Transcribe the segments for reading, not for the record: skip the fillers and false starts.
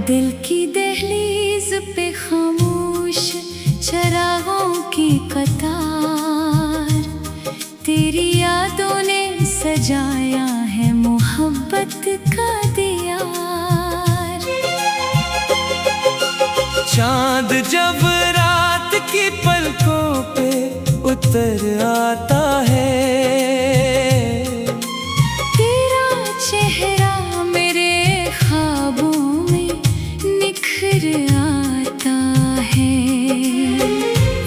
दिल की दहलीज पे खामोश चरागों की कतार, तेरी यादों ने सजाया है मोहब्बत का दियार। चांद जब रात की पलकों पे उतर आता है, तेरा चेहरा मेरे ख्वाबों में निखर आता है।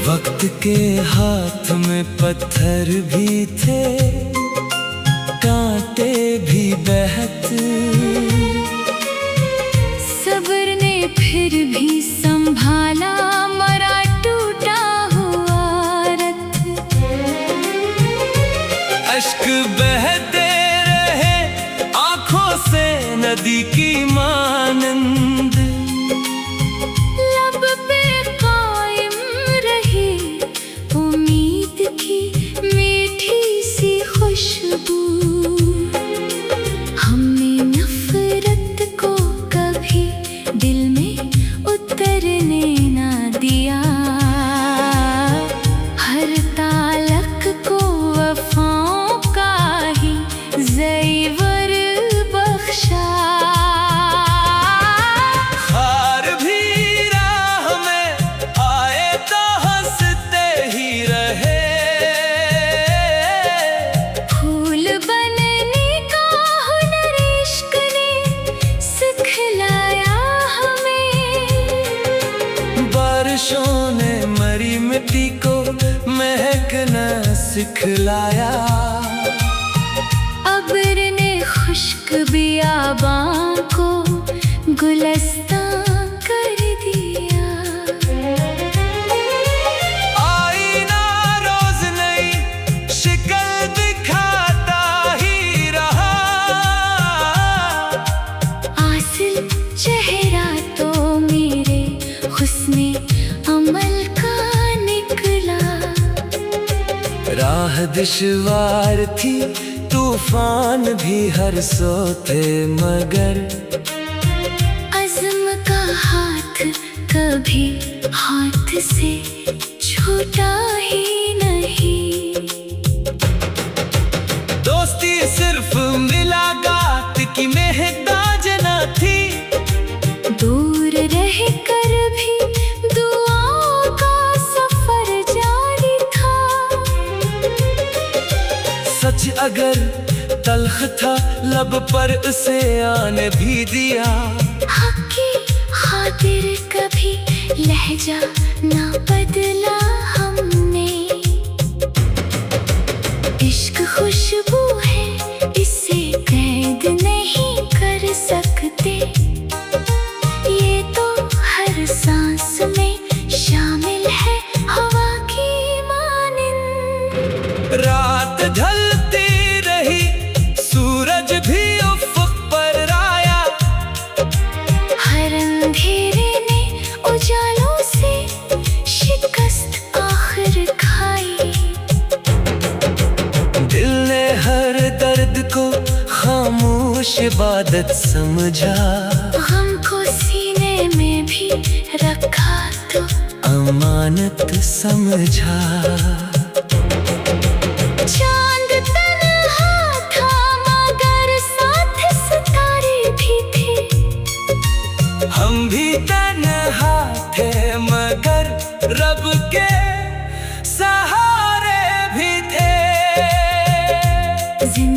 वक्त के हाथ में पत्थर भी थे, कांटे भी बहते, सब्र ने फिर भी संभाला मरा टूटा हुआ रथ। अश्क बहते रहे आंखों से नदी की मानंद, लब पे कायम रही उम्मीद की मीठी सी खुशबू। हमने नफरत को कभी दिल में उतरने ना दिया, हर ताल्लुक को वफाओं का ही ज़ेवर बख्शा। हार भी राह में आए तो हंसते ही रहे, फूल बनने का हुनर इश्क ने सिखलाया हमें। बारिशों ने मरी मिट्टी को महकना सिखलाया, अब्र ने खुश्क बियाबां को गुलस्तां कर दिया। आईना रोज नई शिकल दिखाता ही रहा, आसिल चेहरा तो मेरे हुस्ने अमल का निकला। राह दुश्वार थी तूफान भी हर सो थे, मगर अज़्म का हाथ कभी हाथ से छूटा ही नहीं। दोस्ती सिर्फ मुलाकात की महताज न थी, दूर रह कर भी दुआओं का सफर जारी था। सच अगर तल्ख था लब पर उसे आने भी दिया, हक की खातिर कभी लहजा ना बदला हमने। इश्क खुशबू है इसे कैद नहीं कर सकते, ये तो हर सांस में शामिल है हवा की मानिंद। रात ढलती रही सूरज भी उफ़क़ पर आया, हर अंधेरे ने उजालों से शिकस्त आखिर खाई। दिल ने हर दर्द को खामोश इबादत समझा, गम को सीने में भी रखा तो अमानत समझा। चांद तन्हा था मगर साथ सितारा,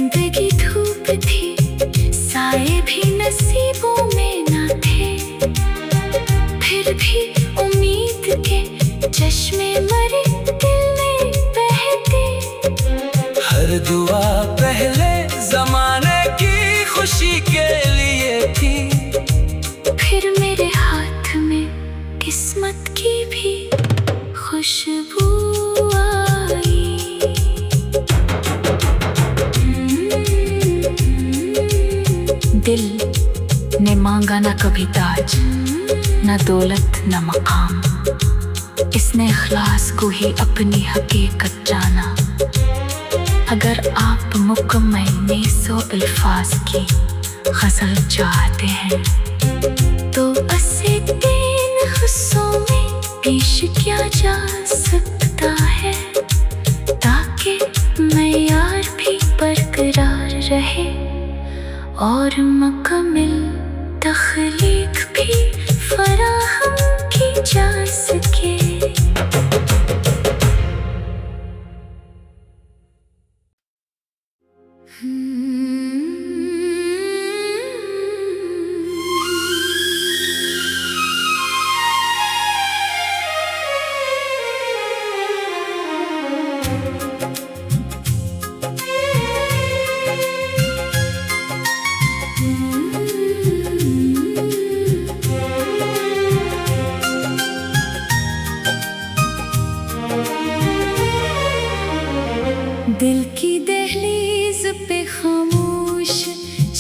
जिंदगी धूप थी, साए भी नसीबों में न थे। फिर भी उम्मीद के चश्मे मरे दिल में बहते। हर दुआ पहले जमाने की खुशी के लिए थी। फिर मेरे हाथ में किस्मत की भी खुशबू आई। दिल ने मांगा ना कभी ताज, ना दौलत ना मकाम। इसने इखलास को ही अपनी हकीकत जाना। अगर आप मुकम्मल 100 अल्फाज की गज़ल चाहते हैं तो अस्से 3 हिस्सों में पेश किया जा सकता है, ताकि मयार भी बरकरार रहे और मुकम्मल तख्लीक भी फराहम की जा सके। दिल की दहलीज पे खामोश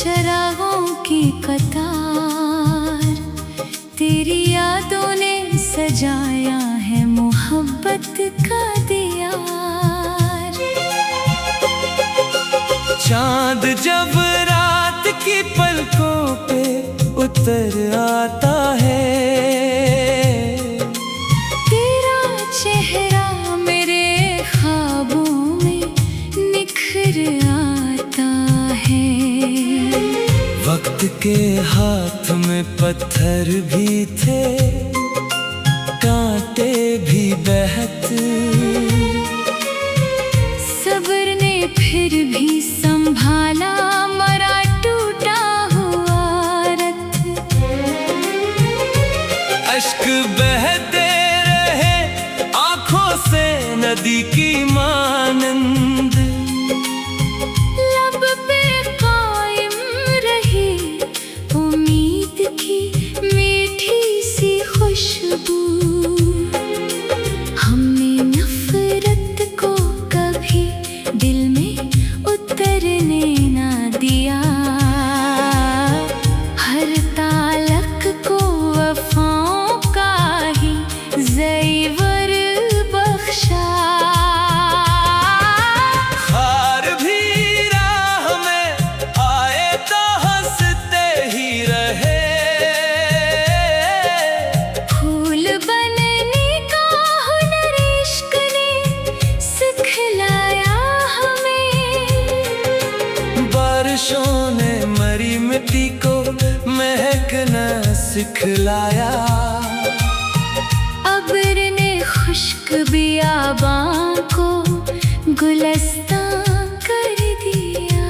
चरागों की कतार, तेरी यादों ने सजाया है मोहब्बत का दियार। चांद जब रात की पलकों पे उतर आता है, तेरा चेहरा मेरे ख्वाबों में निखर आता है। वक्त के हाथ में पत्थर भी थे, कांटे भी बहत। सब्र ने फिर भी संभाला मरा टूटा हुआ रथ। अश्क बहते रहे आंखों से नदी की मानंद। लब पे कायम रही उम्मीद की मीठी सी खुशबू। हमने नफरत को कभी दिल में उतरने ना दिया। हर ताल्लुक को वफाओं का ही ज़ेवर बख्शा। हार भी राह में आए तो हंसते ही रहे। फूल बनने का हुनर इश्क ने सिखलाया हमें। बारिशों ने मरी मिट्टी को महकना सिखलाया। अब्र ने खुश्क बियाबां को गुलस्तां कर दिया।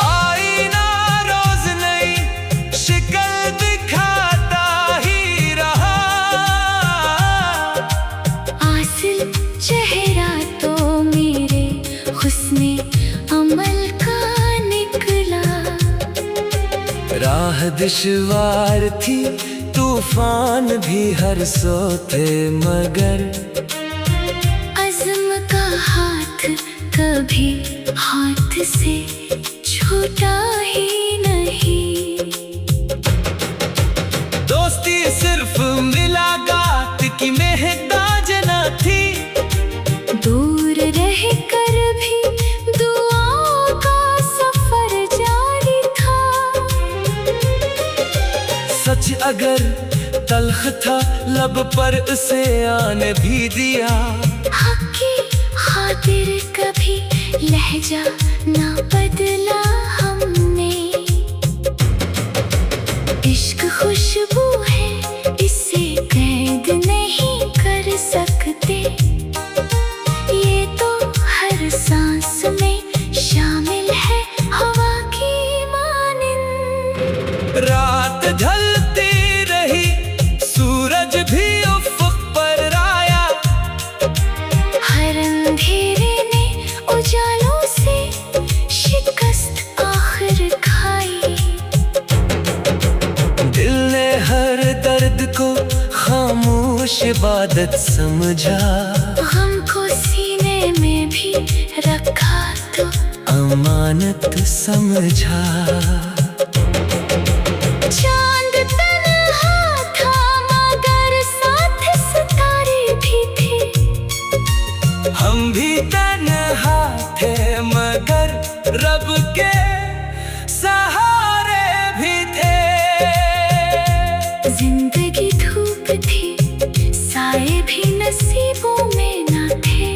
आईना रोज नई शिकल दिखाता ही रहा। आसिल चेहरा तो मेरे हुस्ने अमल का निकला। राह दुश्वार थी, तूफान भी हर सो थे, मगर अज़्म का हाथ कभी हाथ से छूटा ही नहीं। दोस्ती सिर्फ मुलाकात की महताज न थी। दूर रह कर भी दुआओं का सफर जारी था। सच अगर तल्ख था लब पर उसे आने भी दिया। हक की खातिर कभी लहजा ना बदला हमने। इश्क खुशबू है, इसे कैद नहीं कर सकते। ये तो हर सांस खामोश इबादत समझा, गम को सीने में भी रखा तो अमानत समझा। चांद तन्हा था मगर साथ सितारे भी थे। हम भी तन्हा थे मगर रब के सहारे भी थे। जिंदगी धूप थी, साए भी नसीबों में न थे।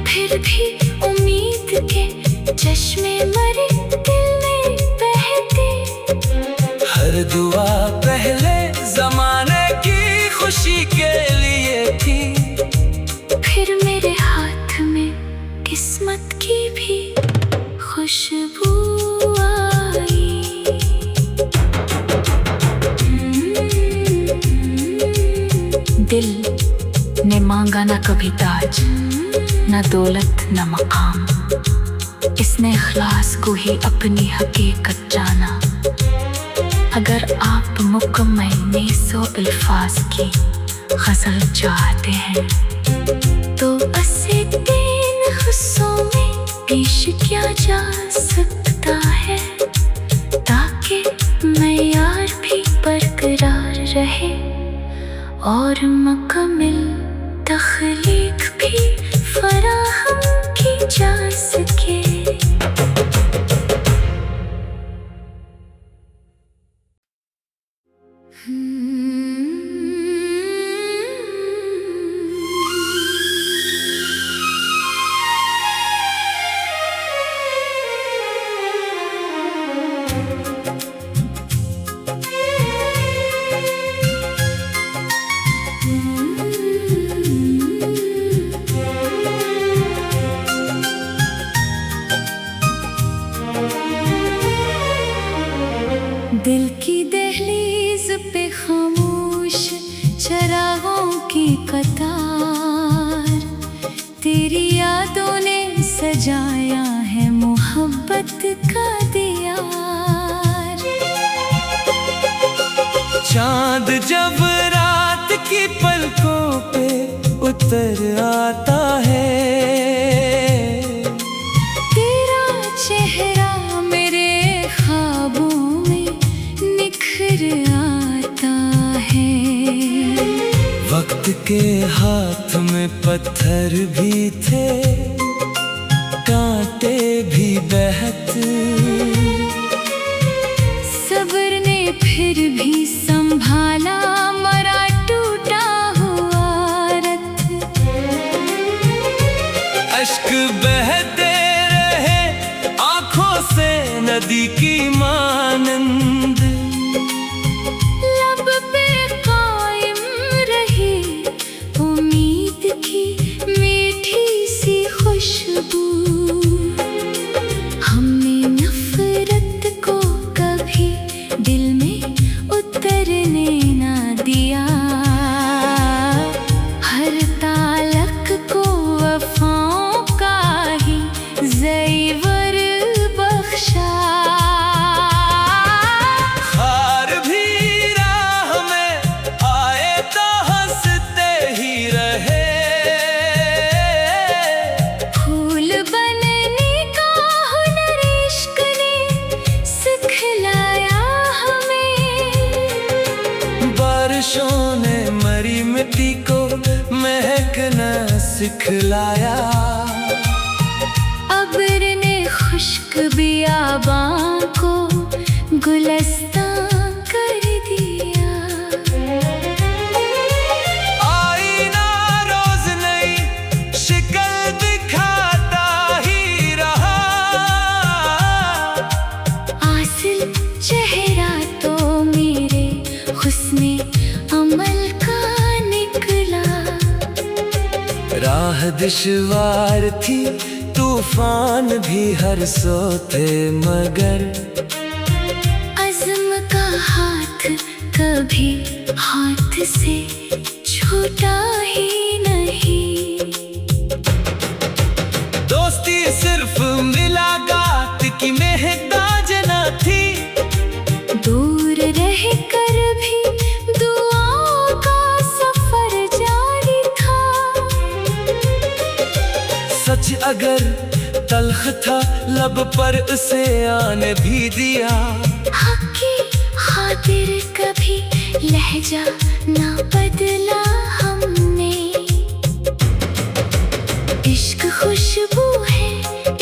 फिर भी उम्मीद के चश्मे मरे दिल में बहते। हर दुआ पहले जमाने की खुशी के लिए थी। फिर मेरे हाथ में किस्मत की भी खुशबू आई। दिल ने मांगा ना कभी ताज, न दौलत न मकाम। इसने इखलास को ही अपनी हकीकत जाना। अगर आप मुकम्मल नेसो अल्फाज की गजल चाहते हैं तो अस्से तीन हिस्सों में पेश किया जा सकता है, ताकि मयार भी बरकरार रहे और मुकम्मल तख्लीक भी फराहम की जा सके। दिल की दहलीज पे खामोश चरागों की कतार, तेरी यादों ने सजाया है मोहब्बत का दियार। चांद जब रात की पलकों पे उतर आता है, तेरा चेहरा मेरे ख्वाबों में निखर आता है। वक्त के हाथ में पत्थर भी थे, कांटे भी बहत। सब्र ने फिर भी संभाला मरा टूटा हुआ रथ। अश्क बहते रहे आंखों से नदी की मानंद। लब पे कायम रही उम्मीद की मीठी सी खुशबू। हमने नफरत को कभी दिल में उतरने ना दिया। हर तालक को वफाओं का ही ज़ेवर बख्शा। हार भी राह में आए तो हंसते ही रहे। फूल बनने का हुनर इश्क ने सिखलाया हमें। बारिशों ने मरी मिट्टी को महकना सिखलाया। अब्र ने खुश्क बियाबां को गुलस्तां कर दिया। आईना रोज नई शिकल दिखाता ही रहा। आसिल चेहरा तो मेरे हुस्ने अमल का निकला। राह दुश्वार थी, तूफान भी हर सो थे, मगर अज़्म का हाथ कभी हाथ से छूटा ही नहीं। दोस्ती सिर्फ मुलाकात की महताज न थी। दूर रह कर भी दुआओं का अगर तल्ख था लब पर उसे आने भी दिया। हक की खातिर कभी लहजा ना बदला हमने। इश्क खुशबू है,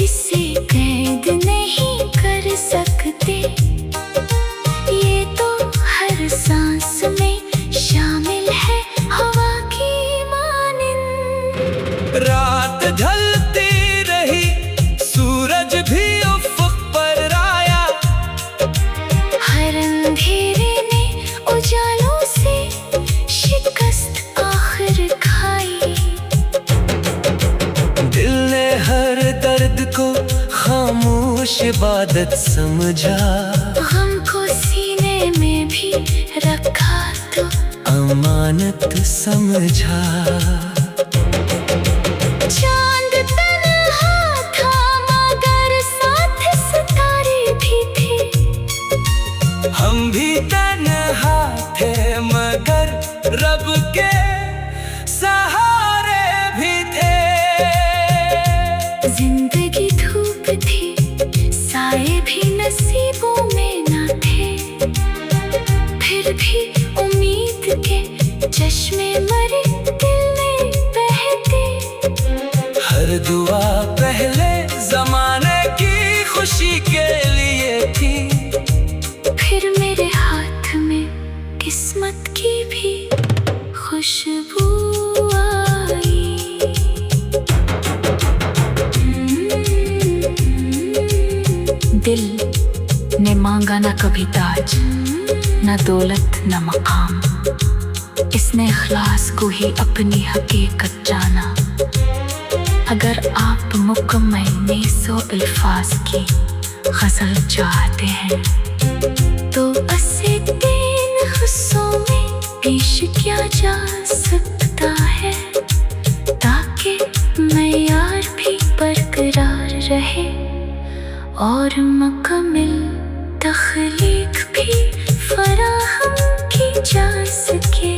इसे कैद नहीं कर सकते। ये तो हर सांस में शामिल है, हवा की मानिंद। रात ढलती रही, सूरज भी उफ़क़ पर आया। हर अंधेरे ने उजालों से शिकस्त आखिर खाई। दिल ने हर दर्द को खामोश इबादत समझा। गम को सीने में भी रखा तो अमानत समझा। चांद तन्हा था मगर साथ सितारे भी थे। हम भी तन्हा थे मगर रब के सहारे भी थे। जिंदगी धूप थी, साए भी नसीबों में न थे। फिर भी उम्मीद के चश्मे मरे दिल में बहते। हर दुआ पहले जमाने की खुशी के लिए थी। फिर मेरे हाथ में किस्मत की भी खुशबू आई। दिल ने मांगा ना कभी ताज, ना दौलत ना मकाम। इसने इखलास को ही अपनी हकीकत जाना। अगर आप मुकम्मल 900 अल्फाज की गज़ल चाहते हैं तो इसे 3 हिस्सों में पेश किया जा सकता है, ताकि मयार भी बरकरार रहे और मुकम्मल तख्लीक भी फराहम की जा सके।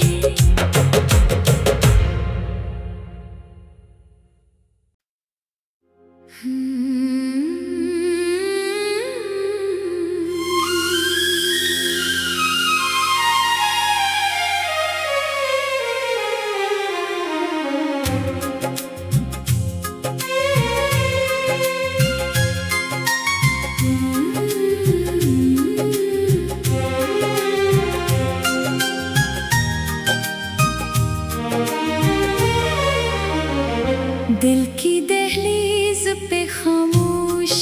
दिल की दहलीज पे खामोश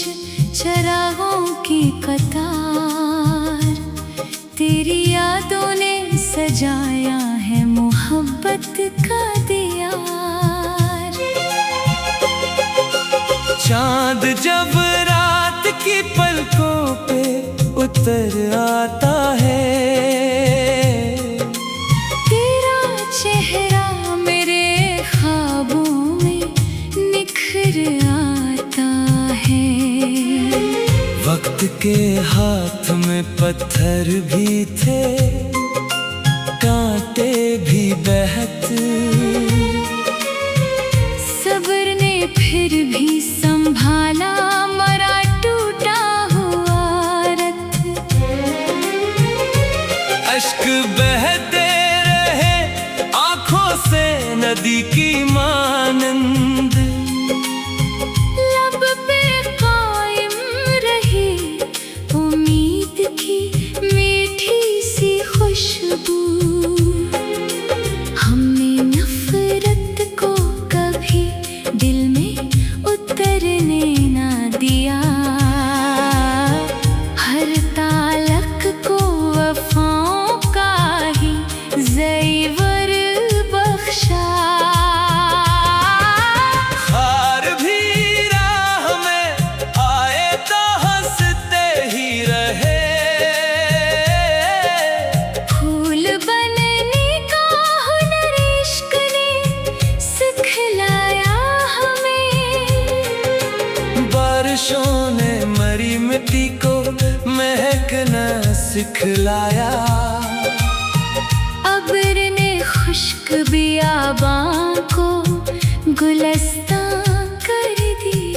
चरागों की कतार। तेरी यादों ने सजाया है मोहब्बत का दियार। चांद जब रात की पलकों पे उतर आता है। तेरा चेहरा मेरे ख्वाबों में निखर आता है। वक्त के हाथ में पत्थर भी थे, कांटे भी बहत। सब्र ने फिर भी संभाला मरा टूटा हुआ रथ। अश्क बहते रहे आंखों से नदी की मानंद। लब पे कायम रही उम्मीद की मीठी सी खुशबू। हमने नफरत को कभी दिल में उतरने ना दिया। हर तालक को वफाओं का ही ज़ेवर बख्शा। हार भी राह में आए तो हंसते ही रहे। फूल बनने का हुनर इश्क ने सिखलाया हमें। बारिशों ने मरी मिट्टी को महकना सिखलाया। अब्र ने खुश्क बियाबां को गुलस्तां कर दिया।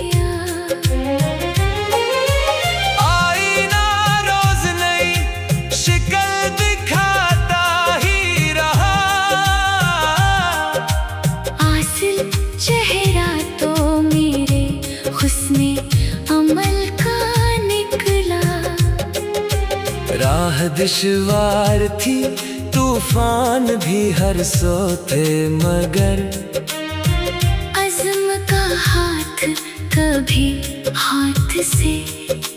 राह दुश्वार थी, तूफान भी हर सो थे, मगर अज़्म का हाथ कभी हाथ से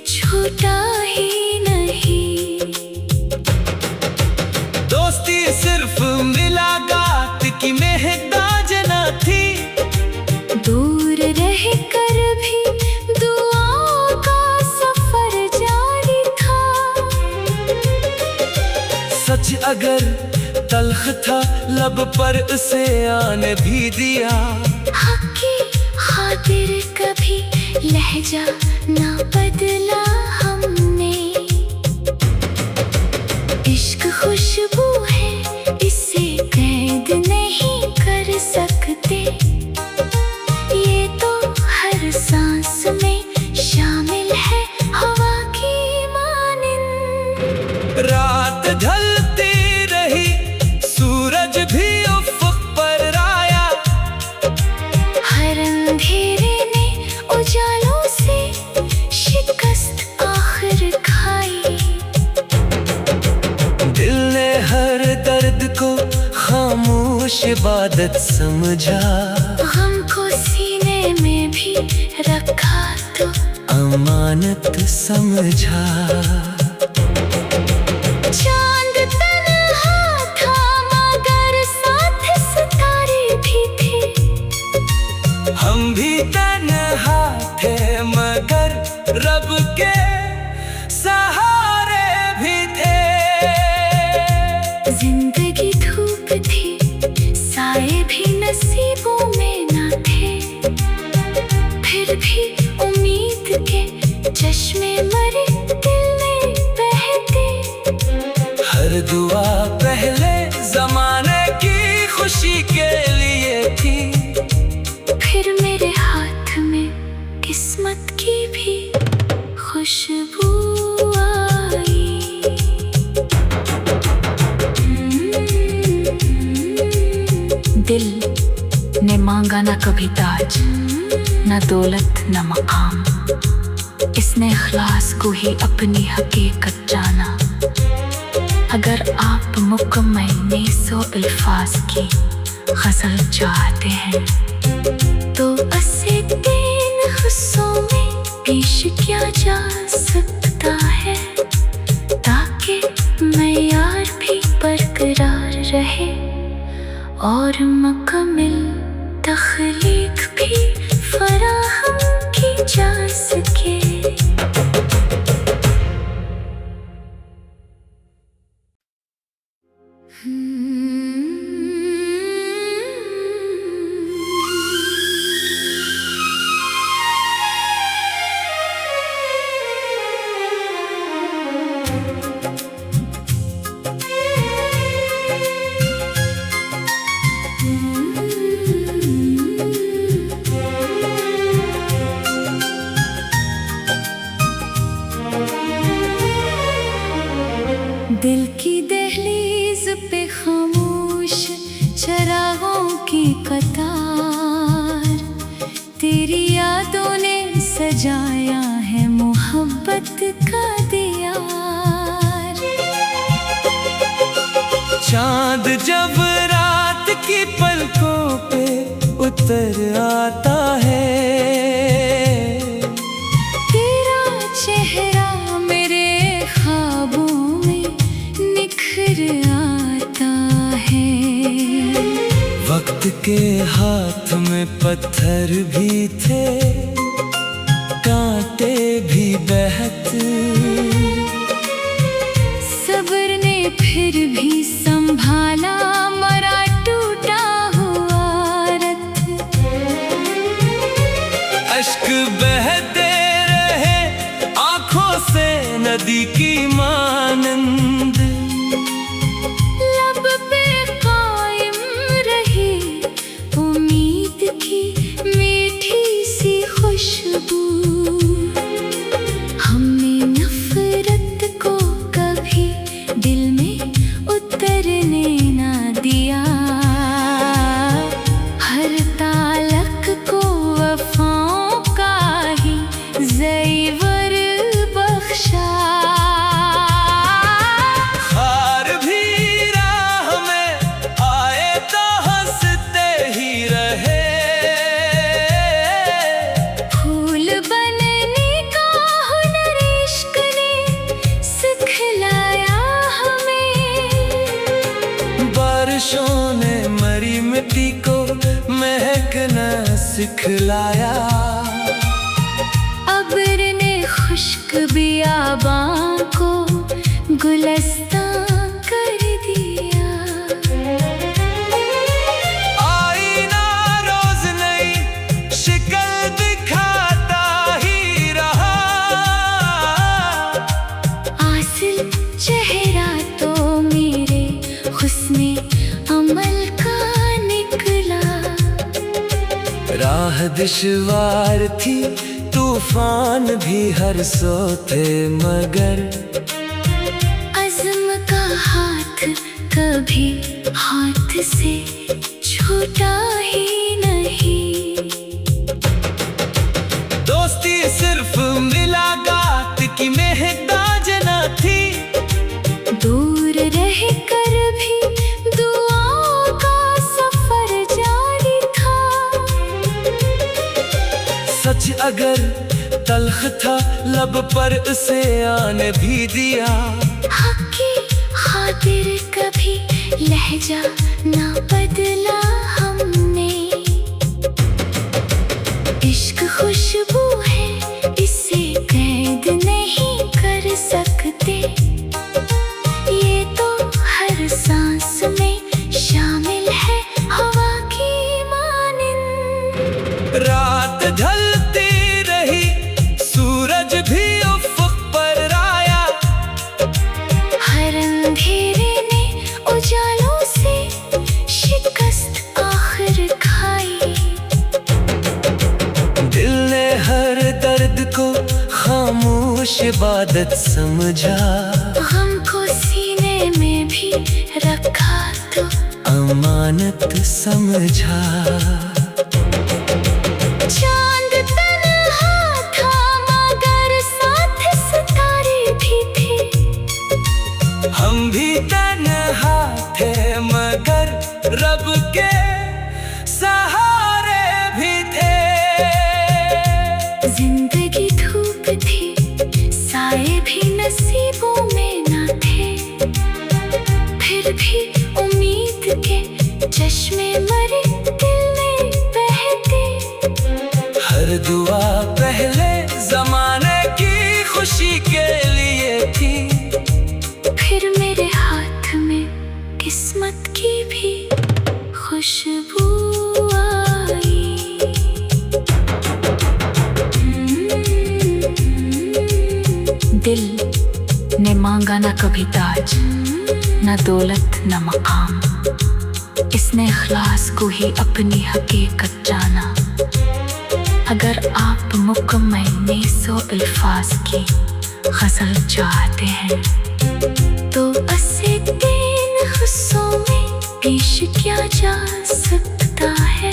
छूटा ही नहीं। दोस्ती सिर्फ मुलाकात की महताज न थी, दूर रह कर भी दुआओं का सफर जारी था। सच अगर तल्ख था लब पर उसे आने भी दिया, हक की खातिर कभी लहजा ना बदला हमने। इश्क खुशबू है, इसे कैद नहीं कर सकते, ये तो हर सांस में शामिल है हवा की मानिंद। रात ढलती रही, सूरज भी उफ़क़ पर आया, हर अंधेरे ने उजालों से शिकस्त आखिर खाई। दिल ने हर दर्द को खामोश इबादत समझा, गम को सीने में भी रखा तो अमानत समझा। चांद तन्हा था मगर साथ सितारे भी थे। हम भी तन्हा थे मगर रब के सहारे भी थे। जिंदगी धूप थी, साए भी नसीबों में न थे, फिर भी उम्मीद के चश्मे मरे दिल में बहते। हर दुआ पहले ज़माने की खुशी के लिए थी, फिर मेरे हाथ में किस्मत की भी खुशबू आई। दिल ने मांगा ना कभी ताज, ना दौलत ना मकाम, इसने इखलास को ही अपनी हकीकत जाना। अगर आप मुकम्मल नेसो अल्फाज की गज़ल चाहते हैं, तो अस्से तीन हिस्सों में पेश किया जा सकता है, ताकि मयार भी बरकरार रहे और मुकम्मल तख्लीक भी फराहम की जा सके। दिल की दहलीज पे खामोश चरागों की कतार, तेरी यादों ने सजाया है मोहब्बत का दियार। चांद जब रात की पलकों पे उतर आता है, तेरा चेहरा मेरे ख्वाबों में निखर आता है। वक्त के हाथ में पत्थर भी थे, कांटे भी बहत, सब्र ने फिर भी संभाला मरा टूटा हुआ रथ। अश्क बहते रहे आंखों से नदी की मानंद, लब पे कायम रही उम्मीद की मीठी सी खुशबू। हमने नफरत को कभी दिल में उतरने ना दिया, हर ताल्लुक को वफाओं का ही ज़ेवर बख्शा। सिखलाया। अब्र ने खुश्क बियाबां को गुलस्तां कर दिया। आईना रोज नई शिकल दिखाता ही रहा। आसिल चेहरा तो मेरे हुस्ने अमल का निकला। राह दुश्वार थी, तूफान भी हर सो थे, मगर अज़्म का हाथ कभी हाथ से छूटा ही नहीं। दोस्ती सिर्फ मुलाकात की मोहताज न थी। दूर रह कर भी दुआओं का सफर जारी था। सच अगर तल्ख था, लब पर उसे आने भी दिया। हक की खातिर कभी लहजा ना बदला हमने। इश्क खुशबू है, इसे कैद नहीं कर सकते। ये तो हर सांस में शामिल है, हवा की मानिंद। रात ढलती रही, सूरज भी उफ़क़ पर आया। हर अंधेरे ने उजालों से शिकस्त आखिर खाई। दिल ने हर दर्द को खामोश इबादत समझा। गम को सीने में भी रखा तो अमानत समझा। चांद तन्हा था मगर साथ सितारे भी थे। हम भी तन्हा थे मगर रब के सहारे भी थे। जिंदगी धूप थी, साए भी नसीबों में न थे। फिर भी उम्मीद के चश्मे मरे दिल में बहते। हर दुआ पहले जमाने की खुशी के लिए थी। फिर मेरे हाथ में किस्मत की भी खुशबू आई। दिल ने मांगा ना कभी ताज, न दौलत न मकाम। इसने इखलास को ही अपनी हकीकत जाना। अगर आप मुकम्मल सौ अल्फाज की गज़ल चाहते हैं तो इसे 3 हिस्सों में पेश किया जा सकता है,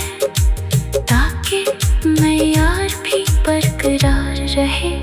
ताकि मयार भी बरकरार रहे।